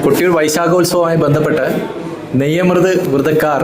കൊട്ടിയൂർ വൈശാഖോത്സവവുമായി ബന്ധപ്പെട്ട് നെയ്യമൃത് വ്രതക്കാർ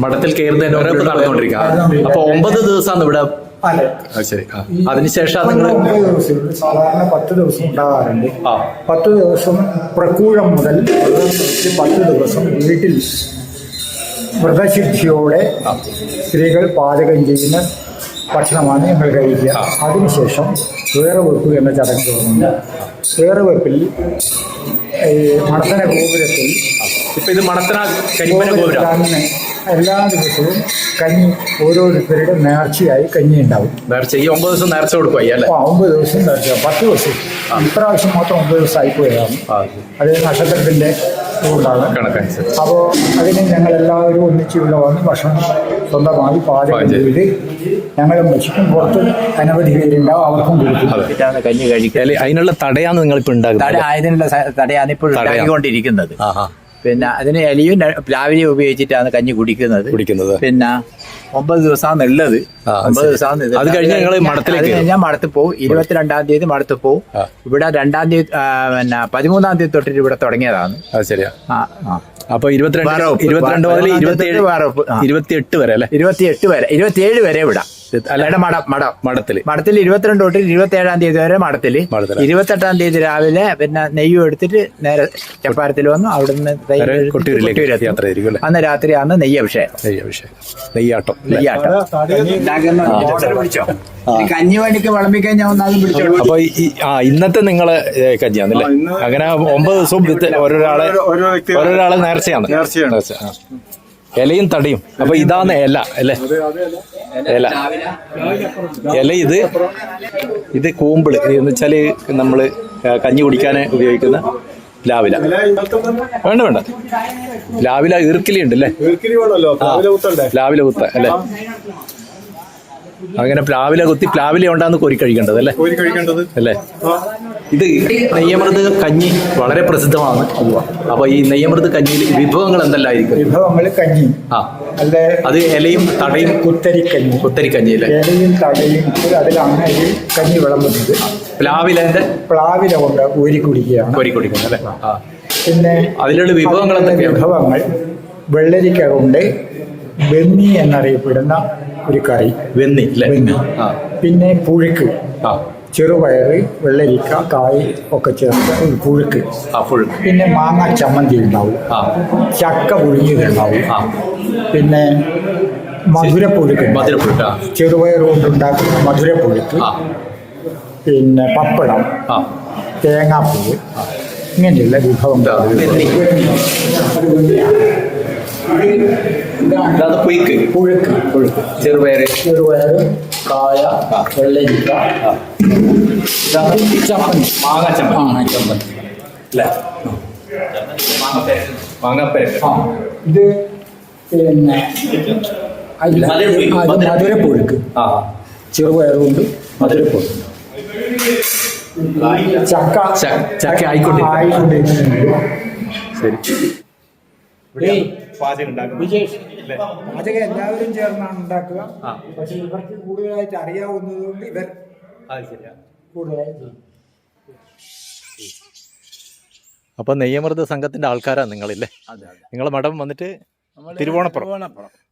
മഠത്തിൽ കയറുന്നതിന് നടന്നുകൊണ്ടിരിക്കുക. അപ്പൊ 9 ദിവസമാണ് ഇവിടെ. ശരി. അതിനുശേഷം നിങ്ങൾ സാധാരണ 10 ദിവസം ഉണ്ടാകാറുണ്ട്. 10 ദിവസം പ്രക്കൂഴം മുതൽ 10 ദിവസം വീട്ടിൽ വ്രതശുദ്ധിയോടെ സ്ത്രീകൾ പാചകം ചെയ്യുന്ന ഭക്ഷണമാണ് ഞങ്ങൾ കഴിക്കുക. അതിനുശേഷം വേറെവെപ്പ് എന്ന ചടങ്ങ് തുടങ്ങുന്നു. വേറെവെപ്പിൽ മണത്തന ഗോപുരത്തിൽ ഇപ്പൊ ഇത് മണത്തന കരിമന ഗോപുരം എല്ലാ ദിവസവും കഞ്ഞി ഓരോരുത്തരുടെ നേർച്ചയായി കഞ്ഞി ഉണ്ടാവും. നേർച്ച ഈ 9 ദിവസം നേർച്ച കൊടുക്കുക അല്ലേ? 9 ദിവസം നേർച്ച 10 ദിവസം. ഇപ്രാവശ്യം മാത്രം 9 ദിവസം ആയിപ്പോയതാണ്. അത് നക്ഷത്രത്തിന്റെ കൊണ്ടാണ് കണക്കനുസരിച്ച്. അപ്പോൾ അതിന് ഞങ്ങളെല്ലാവരും ഒന്നിച്ചുള്ള വന്ന് ഭക്ഷണം സ്വന്തമായി പാചകം ചെയ്ത് ഞങ്ങളും ഭക്ഷിക്കും. പുറത്ത് അനവധി പേരുണ്ടാവും, അവർക്കും കൊടുക്കും. കഞ്ഞി കഴിക്കാൻ അതിനുള്ള തടയാണ് നിങ്ങളിപ്പോൾ ഉണ്ടാക്കുന്നത്. അതിനുള്ള തടയാണ് ഇപ്പോൾ ഉണ്ടാക്കിക്കൊണ്ടിരിക്കുന്നത്. പിന്നെ അതിന് എലിയും പ്ലാവിലെയും ഉപയോഗിച്ചിട്ടാണ് കഞ്ഞി കുടിക്കുന്നത്. പിന്നെ 9 ദിവസമാണ് ഉള്ളത്. 9 ദിവസമാണ്. അത് കഴിഞ്ഞ് ഞങ്ങൾ മഠത്തിലേക്ക് ഞാൻ മഠത്തിൽ പോകും. 22-ാം തീയതി മഠത്തിൽ പോകും. ഇവിടെ 2-ാം തീയതി പിന്നെ 13-ാം തീയതി തൊട്ടിട്ട് ഇവിടെ തുടങ്ങിയതാണ്. ശരിയാ. അപ്പൊ 22 മുതൽ 28 വരെ അല്ലെ? 28 വരെ 27 വരെ വിടാം. അല്ലാതെ മഠത്തിൽ 22 തൊട്ട് 27-ാം തീയതി വരെ മഠത്തില്. 28-ാം തീയതി രാവിലെ പിന്നെ നെയ്യും എടുത്തിട്ട് നേരെ ചപ്പാരത്തിൽ വന്നു. അവിടുന്ന് കൊട്ടിയൂരിലേക്ക് അന്ന് രാത്രിയാണ് നെയ്യഭിഷേകം. നെയ്യാട്ടം. കഞ്ഞി വേണ്ടിക്ക് വിളമ്പിക്കാൻ ഞാൻ ഒന്നാമത് പിടിച്ചോ. അപ്പൊ ഇന്നത്തെ നിങ്ങളെ കഞ്ഞിയാണല്ലേ? അങ്ങനെ 9 ദിവസവും ഓരോരാളെ നേർച്ചയാണ്. ഇലയും തടിയും. അപ്പൊ ഇതാണ് ഇല അല്ലേ? ഇല ഇത് കൂമ്പിള് എന്ന് വെച്ചാല് നമ്മള് കഞ്ഞി കുടിക്കാൻ ഉപയോഗിക്കുന്ന പ്ലാവില. വേണ്ട പ്ലാവില ഈർക്കിലി ഉണ്ട് അല്ലേ? പ്ലാവില കുത്ത അല്ലേ? അങ്ങനെ പ്ലാവില കുത്തി പ്ലാവില ഉണ്ടാന്ന് കോരി കഴിക്കേണ്ടത് അല്ലേ? അല്ലേ? ഇത് നെയ്യമൃത് കഞ്ഞി വളരെ പ്രസിദ്ധമാണ്. അപ്പൊ ഈ നെയ്യമൃത് കഞ്ഞിയിൽ വിഭവങ്ങൾ എന്തെല്ലായിരിക്കും? വിഭവങ്ങൾ കഞ്ഞി, അത് ഇലയും തടയും കുത്തരിക്കഞ്ഞി അല്ലേ? ഇലയും തടയും അതിലാണ് ഈ കഞ്ഞി വിളമ്പുന്നത്. പ്ലാവില കൊണ്ട് ഊരി കുടിക്കുകയാണ് അല്ലേ? പിന്നെ അതിലുള്ള വിഭവങ്ങൾ എന്തൊക്കെയാണ്? വിഭവങ്ങൾ വെള്ളരിക്ക കൊണ്ട് വെന്നി എന്നറിയപ്പെടുന്ന ഒരു കറി. വെന്നി. പിന്നെ പുഴുക്ക്, ചെറുപയറ്, വെള്ളരിക്ക, കായ് ഒക്കെ ചേർത്ത ഒരു പുഴുക്ക്. പിന്നെ മാങ്ങ ചമ്മന്തി ഉണ്ടാവും. ചക്ക പുഴുങ്ങിയതുണ്ടാവും. പിന്നെ മധുരപ്പുഴുക്ക്, ചെറുപയർ കൊണ്ടുണ്ടാക്കുന്ന മധുരപ്പുഴുക്ക്. പിന്നെ പപ്പടം, തേങ്ങാപ്പൂവ്, ഇങ്ങനെയുള്ള വിഭവങ്ങൾ. പുഴുക്ക്, ചെറുപയർ, കായ, വെള്ളരിക്ക, ചമ്മന്തി, മാങ്ങാച്ചമ്മന്തി അല്ലേ? ഇത് പിന്നെ മധുരപ്പുഴുക്ക്, ചെറുപയറുകൊണ്ട് മധുരപ്പുഴുക്ക്. ചക്ക ആയിക്കൊണ്ടിരിക്കുന്നു. പാചകം എല്ലാവരും ചേർന്നാണ് ഉണ്ടാക്കുക. പക്ഷെ ഇവർക്ക് കൂടുതലായിട്ട് അറിയാവുന്നത് കൊണ്ട് ഇവർ കൂടുതലായിട്ട്. അപ്പൊ നെയ്യമൃത സംഘത്തിന്റെ ആൾക്കാരാണ് നിങ്ങളില്ലേ? നിങ്ങളെ മഠം വന്നിട്ട് തിരുവോണപ്പുറം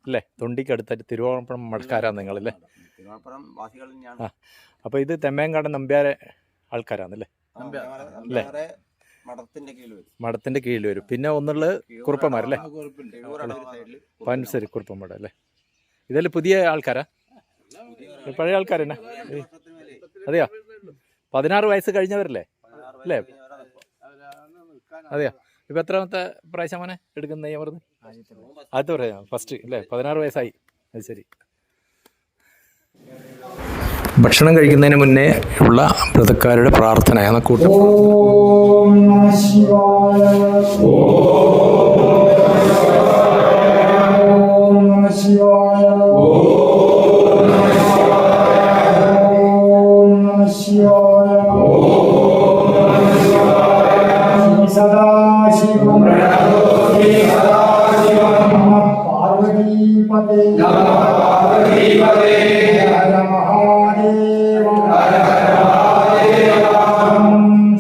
അല്ലേ? തൊണ്ടിക്കടുത്തായിട്ട് തിരുവോണപ്പുറം മഠക്കാരാണ് നിങ്ങളല്ലേ? അപ്പൊ ഇത് തെമ്മേങ്കാടൻ നമ്പ്യാരെ ആൾക്കാരാണല്ലേ? അല്ലേ? മഠത്തിന്റെ കീഴിൽ വരും. പിന്നെ ഒന്നുള്ളത് കുറുപ്പന്മാരല്ലേ? പനശ്ശേരി കുറുപ്പന്മാർ അല്ലേ? ഇതെല്ലാം പുതിയ ആൾക്കാരാ? പഴയ ആൾക്കാരെന്നാ? അതെയോ? 16 വയസ്സ് കഴിഞ്ഞവരല്ലേ? അല്ലേ? അതെയോ? ഇപ്പൊ എത്രാമത്തെ പ്രാവശ്യം മോനെ എടുക്കുന്ന നെയ്യമൃത്? ആദ്യത്തെ പ്രാവശ്യം, ഫസ്റ്റ് അല്ലേ? 16 വയസ്സായി. അത് ശരി. ഭക്ഷണം കഴിക്കുന്നതിന് മുന്നേ ഉള്ള വ്രതക്കാരുടെ പ്രാർത്ഥനയാണ് കൂട്ടം.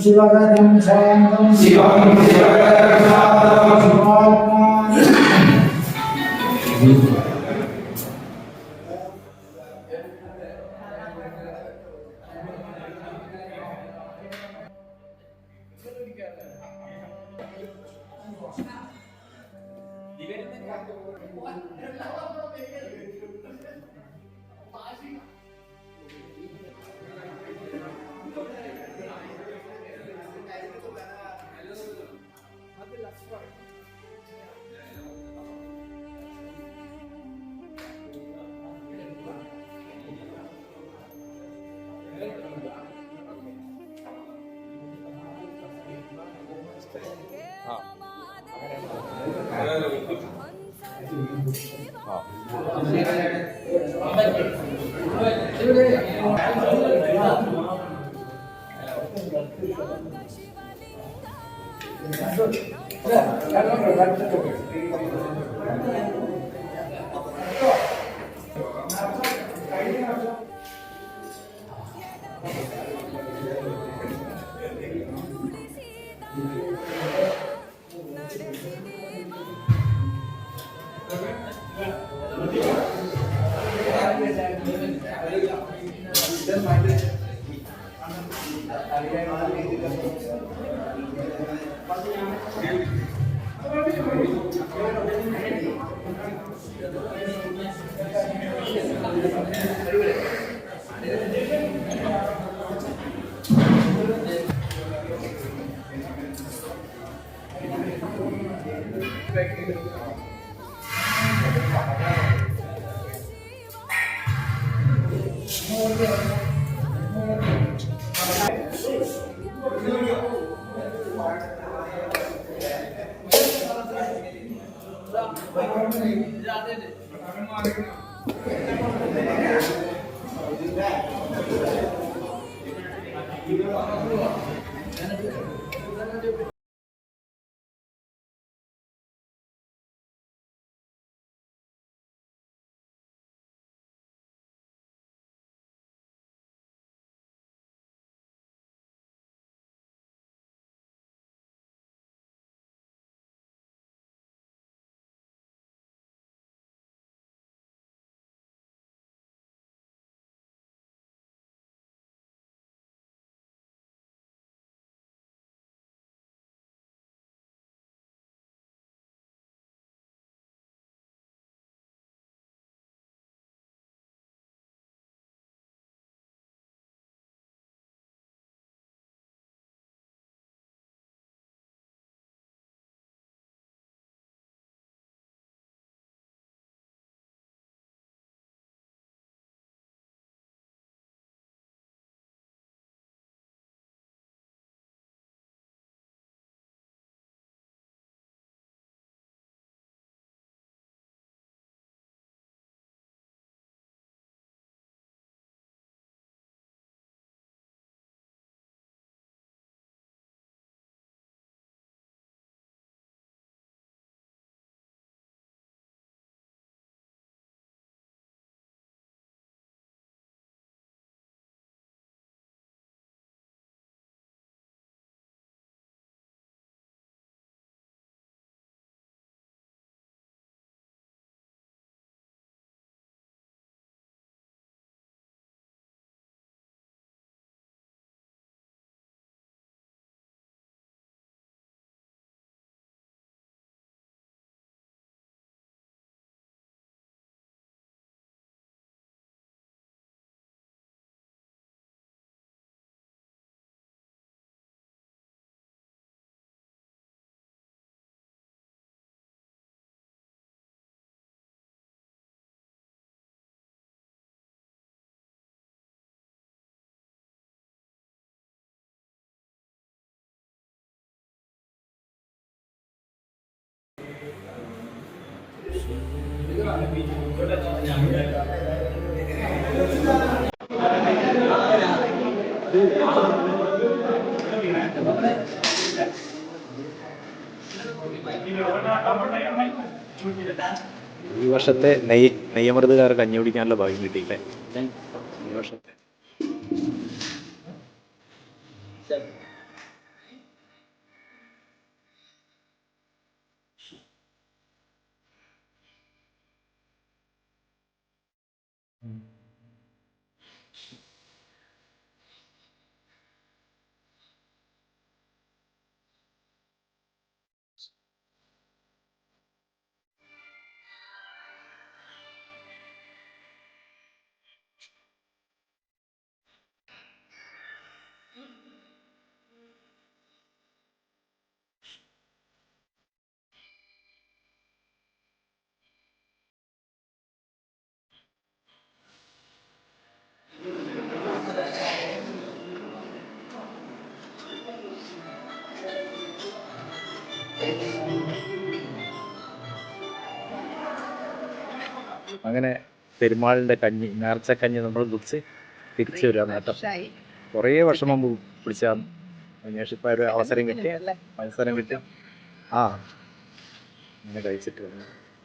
ശിവകരം ശാന്തം ശിവം ശിവകരം ഈ വർഷത്തെ നെയ്യമൃതുകാർ കഞ്ഞി കുടിക്കാനുള്ള ഭാഗ്യം കിട്ടിയില്ലേ? ഈ വർഷത്തെ അങ്ങനെ പെരുമാളിന്റെ കഞ്ഞി നേർച്ച കഞ്ഞി നമ്മൾ കുടിച്ച് തിരിച്ചു വരിക നേട്ടം. കുറേ വർഷം മുമ്പ് പിടിച്ചാൽ അന്വേഷിപ്പ ഒരു അവസരം കിട്ടി. ആ അങ്ങനെ കഴിച്ചിട്ട് വന്നു.